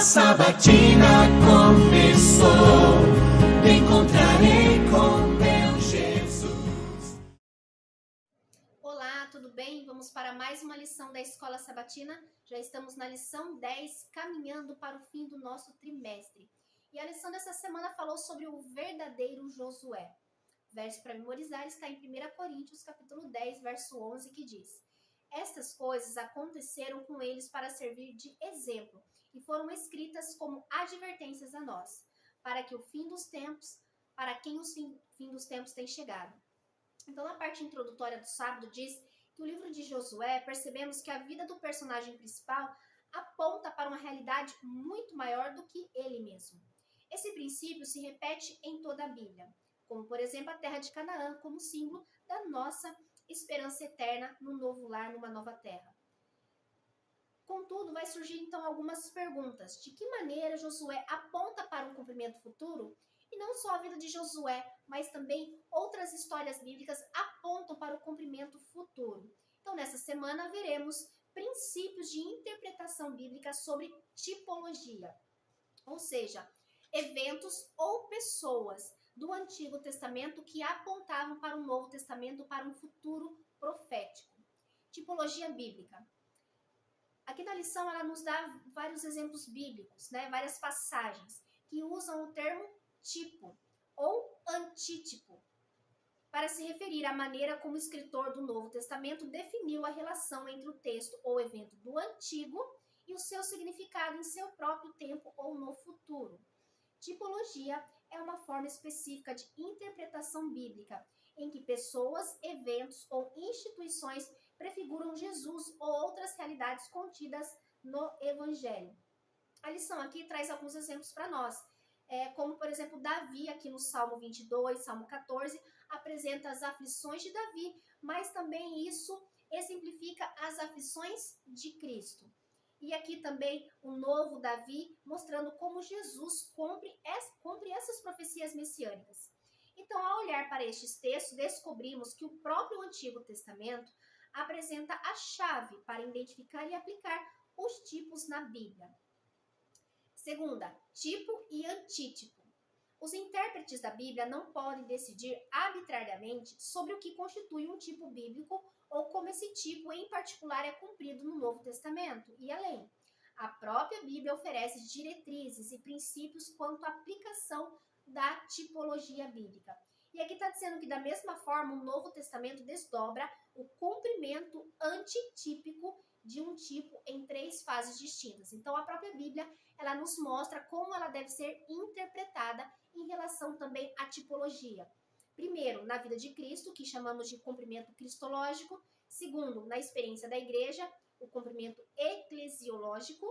sabatina começou. Me encontrarei com meu Jesus. Olá, tudo bem? Vamos para mais uma lição da Escola Sabatina. Já estamos na lição 10, caminhando para o fim do nosso trimestre. E a lição dessa semana falou sobre o verdadeiro Josué. O verso para memorizar está em 1 Coríntios, capítulo 10, verso 11, que diz: Estas coisas aconteceram com eles para servir de exemplo e foram escritas como advertências a nós, para que o fim dos tempos, para quem o fim dos tempos tem chegado. Então, na parte introdutória do sábado, diz que o livro de Josué, percebemos que a vida do personagem principal aponta para uma realidade muito maior do que ele mesmo. Esse princípio se repete em toda a Bíblia, como, por exemplo, a terra de Canaã, como símbolo da nossa esperança eterna num novo lar, numa nova terra. Contudo, vai surgir então algumas perguntas. De que maneira Josué aponta para um cumprimento futuro? E não só a vida de Josué, mas também outras histórias bíblicas apontam para o cumprimento futuro. Então, nessa semana, veremos princípios de interpretação bíblica sobre tipologia, ou seja, eventos ou pessoas do Antigo Testamento que apontavam para o Novo Testamento, para um futuro profético. Tipologia bíblica. Aqui na lição ela nos dá vários exemplos bíblicos, várias passagens que usam o termo tipo ou antítipo para se referir à maneira como o escritor do Novo Testamento definiu a relação entre o texto ou evento do Antigo e o seu significado em seu próprio tempo ou no futuro. Tipologia é uma forma específica de interpretação bíblica em que pessoas, eventos ou instituições prefiguram Jesus ou outras realidades contidas no Evangelho. A lição aqui traz alguns exemplos para nós, como, por exemplo, Davi, aqui no Salmo 22, Salmo 14, apresenta as aflições de Davi, mas também isso exemplifica as aflições de Cristo. E aqui também o novo Davi, mostrando como Jesus cumpre essas profecias messiânicas. Então, ao olhar para estes textos, descobrimos que o próprio Antigo Testamento apresenta a chave para identificar e aplicar os tipos na Bíblia. Segunda, tipo e antítipo. Os intérpretes da Bíblia não podem decidir arbitrariamente sobre o que constitui um tipo bíblico ou como esse tipo em particular é cumprido no Novo Testamento e além. A própria Bíblia oferece diretrizes e princípios quanto à aplicação da tipologia bíblica. E aqui está dizendo que da mesma forma o Novo Testamento desdobra o cumprimento antitípico de um tipo em 3 fases distintas. Então a própria Bíblia ela nos mostra como ela deve ser interpretada em relação também à tipologia. Primeiro, na vida de Cristo, que chamamos de cumprimento cristológico. Segundo, na experiência da igreja, o cumprimento eclesiológico.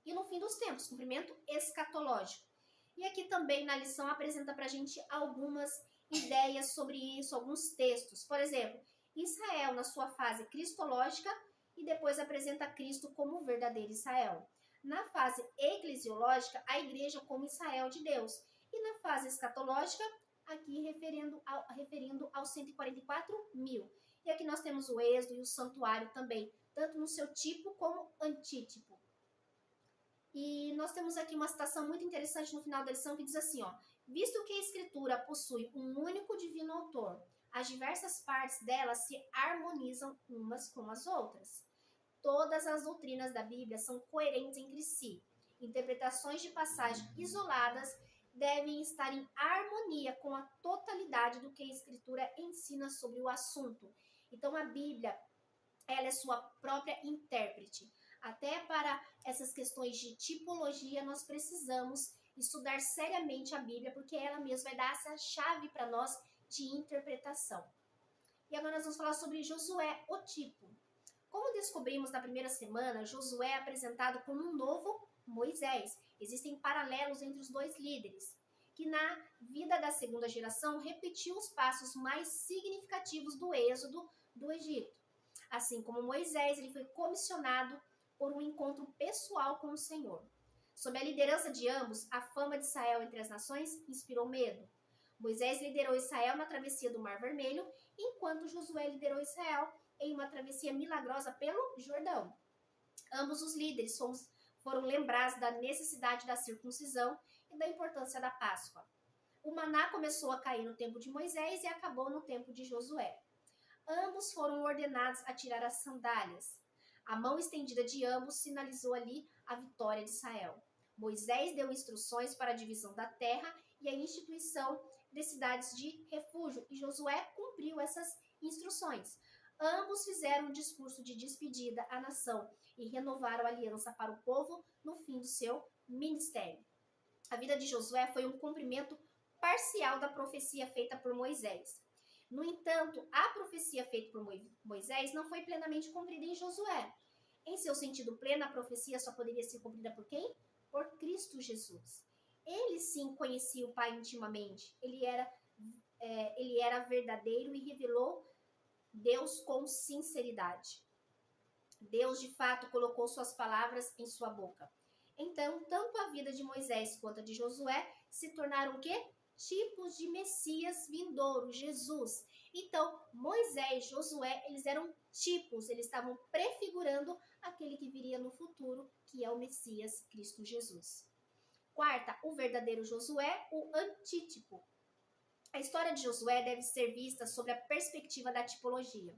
E no fim dos tempos, cumprimento escatológico. E aqui também na lição apresenta para a gente algumas ideias sobre isso, alguns textos. Por exemplo, Israel na sua fase cristológica e depois apresenta Cristo como o verdadeiro Israel. Na fase eclesiológica, a igreja como Israel de Deus. E na fase escatológica, aqui referindo aos 144 mil. E aqui nós temos o êxodo e o santuário também, tanto no seu tipo como antítipo. E nós temos aqui uma citação muito interessante no final da lição que diz assim, visto que a Escritura possui um único divino autor, as diversas partes dela se harmonizam umas com as outras. Todas as doutrinas da Bíblia são coerentes entre si. Interpretações de passagens isoladas devem estar em harmonia com a totalidade do que a Escritura ensina sobre o assunto. Então, a Bíblia, ela é sua própria intérprete. Até para essas questões de tipologia, nós precisamos estudar seriamente a Bíblia, porque ela mesma vai dar essa chave para nós de interpretação. E agora nós vamos falar sobre Josué, o tipo. Como descobrimos na primeira semana, Josué é apresentado como um novo Moisés. Existem paralelos entre os dois líderes, que na vida da segunda geração repetiu os passos mais significativos do êxodo do Egito. Assim como Moisés, ele foi comissionado por um encontro pessoal com o Senhor. Sob a liderança de ambos, a fama de Israel entre as nações inspirou medo. Moisés liderou Israel na travessia do Mar Vermelho, enquanto Josué liderou Israel em uma travessia milagrosa pelo Jordão. Ambos os líderes foram lembrados da necessidade da circuncisão e da importância da Páscoa. O maná começou a cair no tempo de Moisés e acabou no tempo de Josué. Ambos foram ordenados a tirar as sandálias. A mão estendida de ambos sinalizou ali a vitória de Israel. Moisés deu instruções para a divisão da terra e a instituição de cidades de refúgio, e Josué cumpriu essas instruções. Ambos fizeram um discurso de despedida à nação e renovaram a aliança para o povo no fim do seu ministério. A vida de Josué foi um cumprimento parcial da profecia feita por Moisés. No entanto, a profecia feita por Moisés não foi plenamente cumprida em Josué. Em seu sentido pleno, a profecia só poderia ser cumprida por quem? Por Cristo Jesus. Ele sim conhecia o Pai intimamente. Ele era verdadeiro e revelou Deus com sinceridade. Deus, de fato, colocou suas palavras em sua boca. Então, tanto a vida de Moisés quanto a de Josué se tornaram o quê? Tipos de Messias vindouro, Jesus. Então, Moisés, Josué, eles eram tipos, eles estavam prefigurando aquele que viria no futuro, que é o Messias, Cristo Jesus. Quarta, o verdadeiro Josué, o antítipo. A história de Josué deve ser vista sob a perspectiva da tipologia.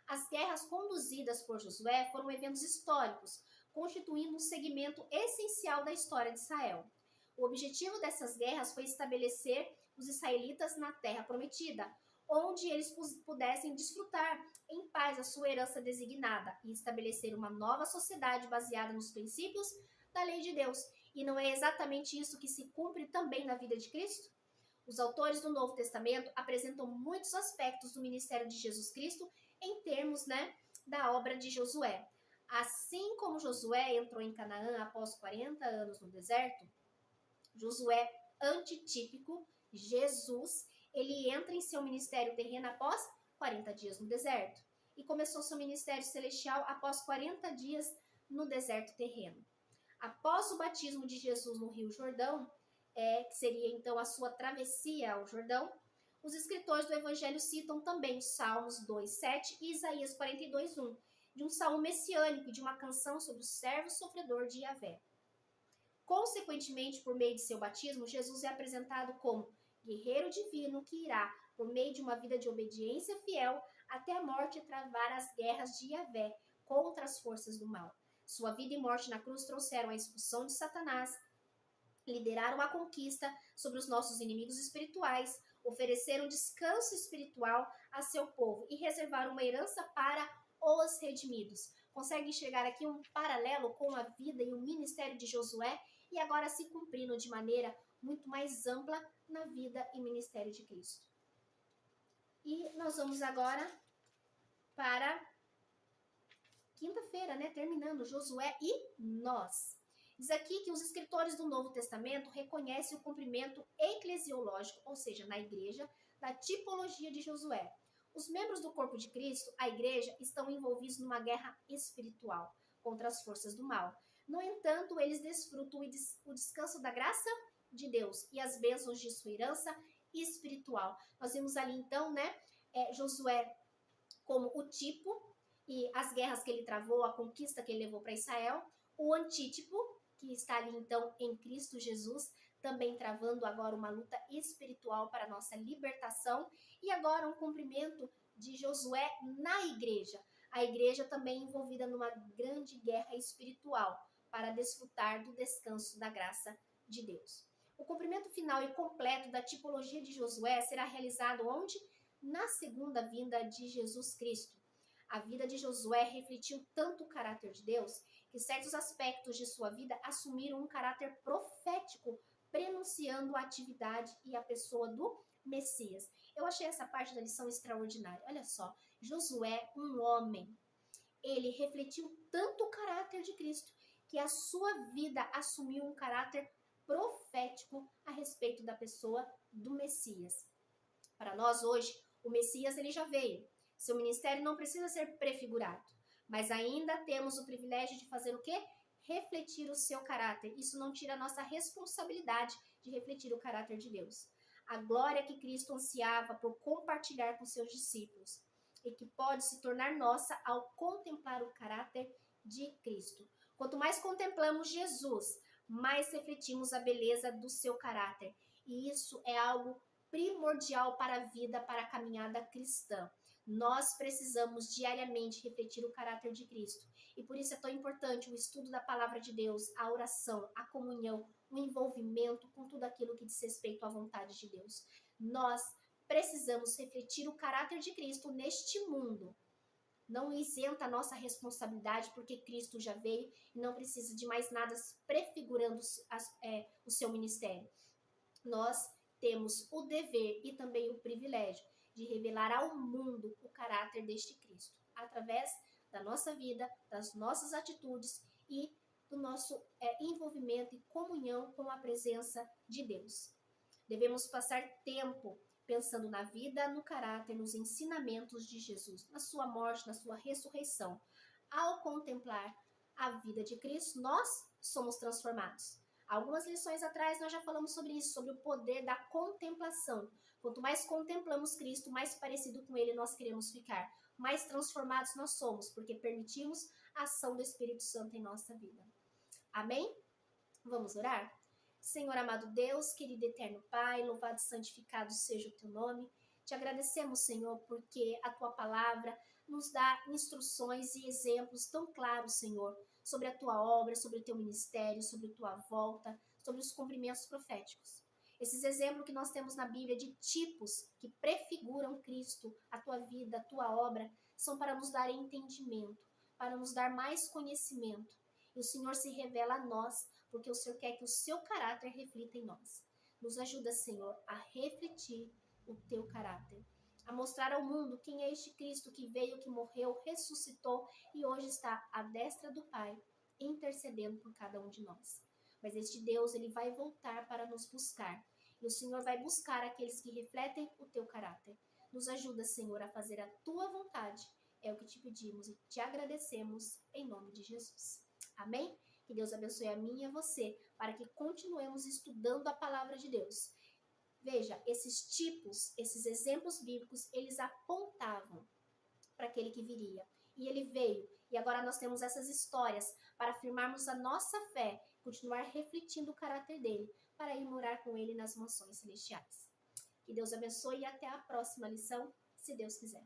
As guerras conduzidas por Josué foram eventos históricos, constituindo um segmento essencial da história de Israel. O objetivo dessas guerras foi estabelecer os israelitas na terra prometida, onde eles pudessem desfrutar em paz a sua herança designada e estabelecer uma nova sociedade baseada nos princípios da lei de Deus. E não é exatamente isso que se cumpre também na vida de Cristo? Os autores do Novo Testamento apresentam muitos aspectos do ministério de Jesus Cristo em termos, da obra de Josué. Assim como Josué entrou em Canaã após 40 anos no deserto, Josué antitípico, Jesus, ele entra em seu ministério terreno após 40 dias no deserto e começou seu ministério celestial após 40 dias no deserto terreno. Após o batismo de Jesus no Rio Jordão, que seria então a sua travessia ao Jordão, os escritores do Evangelho citam também Salmos 2:7 e Isaías 42:1, de um salmo messiânico e de uma canção sobre o servo sofredor de Yahvé. Consequentemente, por meio de seu batismo, Jesus é apresentado como guerreiro divino que irá, por meio de uma vida de obediência fiel, até a morte travar as guerras de Yahvé contra as forças do mal. Sua vida e morte na cruz trouxeram a expulsão de Satanás, lideraram a conquista sobre os nossos inimigos espirituais, ofereceram descanso espiritual a seu povo e reservaram uma herança para os redimidos. Consegue enxergar aqui um paralelo com a vida e o ministério de Josué e agora se cumprindo de maneira muito mais ampla na vida e ministério de Cristo. E nós vamos agora para quinta-feira, terminando Josué e nós. Diz aqui que os escritores do Novo Testamento reconhecem o cumprimento eclesiológico, ou seja, na igreja, da tipologia de Josué. Os membros do corpo de Cristo, a igreja, estão envolvidos numa guerra espiritual contra as forças do mal. No entanto, eles desfrutam o descanso da graça de Deus e as bênçãos de sua herança espiritual. Nós vimos ali então, Josué como o tipo e as guerras que ele travou, a conquista que ele levou para Israel. O antítipo, que está ali então em Cristo Jesus, também travando agora uma luta espiritual para a nossa libertação. E agora um cumprimento de Josué na igreja. A igreja também envolvida numa grande guerra espiritual para desfrutar do descanso da graça de Deus. O cumprimento final e completo da tipologia de Josué será realizado onde? Na segunda vinda de Jesus Cristo. A vida de Josué refletiu tanto o caráter de Deus que certos aspectos de sua vida assumiram um caráter profético, prenunciando a atividade e a pessoa do Messias. Eu achei essa parte da lição extraordinária. Olha só, Josué, um homem, ele refletiu tanto o caráter de Cristo que a sua vida assumiu um caráter profético a respeito da pessoa do Messias. Para nós hoje, o Messias ele já veio. Seu ministério não precisa ser prefigurado, mas ainda temos o privilégio de fazer o quê? Refletir o seu caráter. Isso não tira a nossa responsabilidade de refletir o caráter de Deus. A glória que Cristo ansiava por compartilhar com seus discípulos e que pode se tornar nossa ao contemplar o caráter de Cristo. Quanto mais contemplamos Jesus, mais refletimos a beleza do seu caráter. E isso é algo primordial para a vida, para a caminhada cristã. Nós precisamos diariamente refletir o caráter de Cristo. E por isso é tão importante o estudo da palavra de Deus, a oração, a comunhão, o envolvimento com tudo aquilo que diz respeito à vontade de Deus. Nós precisamos refletir o caráter de Cristo neste mundo. Não isenta a nossa responsabilidade, porque Cristo já veio e não precisa de mais nada prefigurando o seu ministério. Nós temos o dever e também o privilégio de revelar ao mundo o caráter deste Cristo, através da nossa vida, das nossas atitudes e do nosso envolvimento e comunhão com a presença de Deus. Devemos passar tempo pensando na vida, no caráter, nos ensinamentos de Jesus, na sua morte, na sua ressurreição. Ao contemplar a vida de Cristo, nós somos transformados. Algumas lições atrás nós já falamos sobre isso, sobre o poder da contemplação. Quanto mais contemplamos Cristo, mais parecido com Ele nós queremos ficar. Mais transformados nós somos, porque permitimos a ação do Espírito Santo em nossa vida. Amém? Vamos orar? Senhor amado Deus, querido eterno Pai, louvado e santificado seja o teu nome. Te agradecemos, Senhor, porque a tua palavra nos dá instruções e exemplos tão claros, Senhor, sobre a tua obra, sobre o teu ministério, sobre a tua volta, sobre os cumprimentos proféticos. Esses exemplos que nós temos na Bíblia de tipos que prefiguram Cristo, a tua vida, a tua obra, são para nos dar entendimento, para nos dar mais conhecimento. E o Senhor se revela a nós, porque o Senhor quer que o seu caráter reflita em nós. Nos ajuda, Senhor, a refletir o teu caráter, a mostrar ao mundo quem é este Cristo que veio, que morreu, ressuscitou e hoje está à destra do Pai, intercedendo por cada um de nós. Mas este Deus, ele vai voltar para nos buscar. E o Senhor vai buscar aqueles que refletem o teu caráter. Nos ajuda, Senhor, a fazer a tua vontade. É o que te pedimos e te agradecemos em nome de Jesus. Amém? Que Deus abençoe a mim e a você, para que continuemos estudando a palavra de Deus. Veja, esses tipos, esses exemplos bíblicos, eles apontavam para aquele que viria. E ele veio. E agora nós temos essas histórias para afirmarmos a nossa fé, continuar refletindo o caráter dele, para ir morar com ele nas mansões celestiais. Que Deus abençoe e até a próxima lição, se Deus quiser.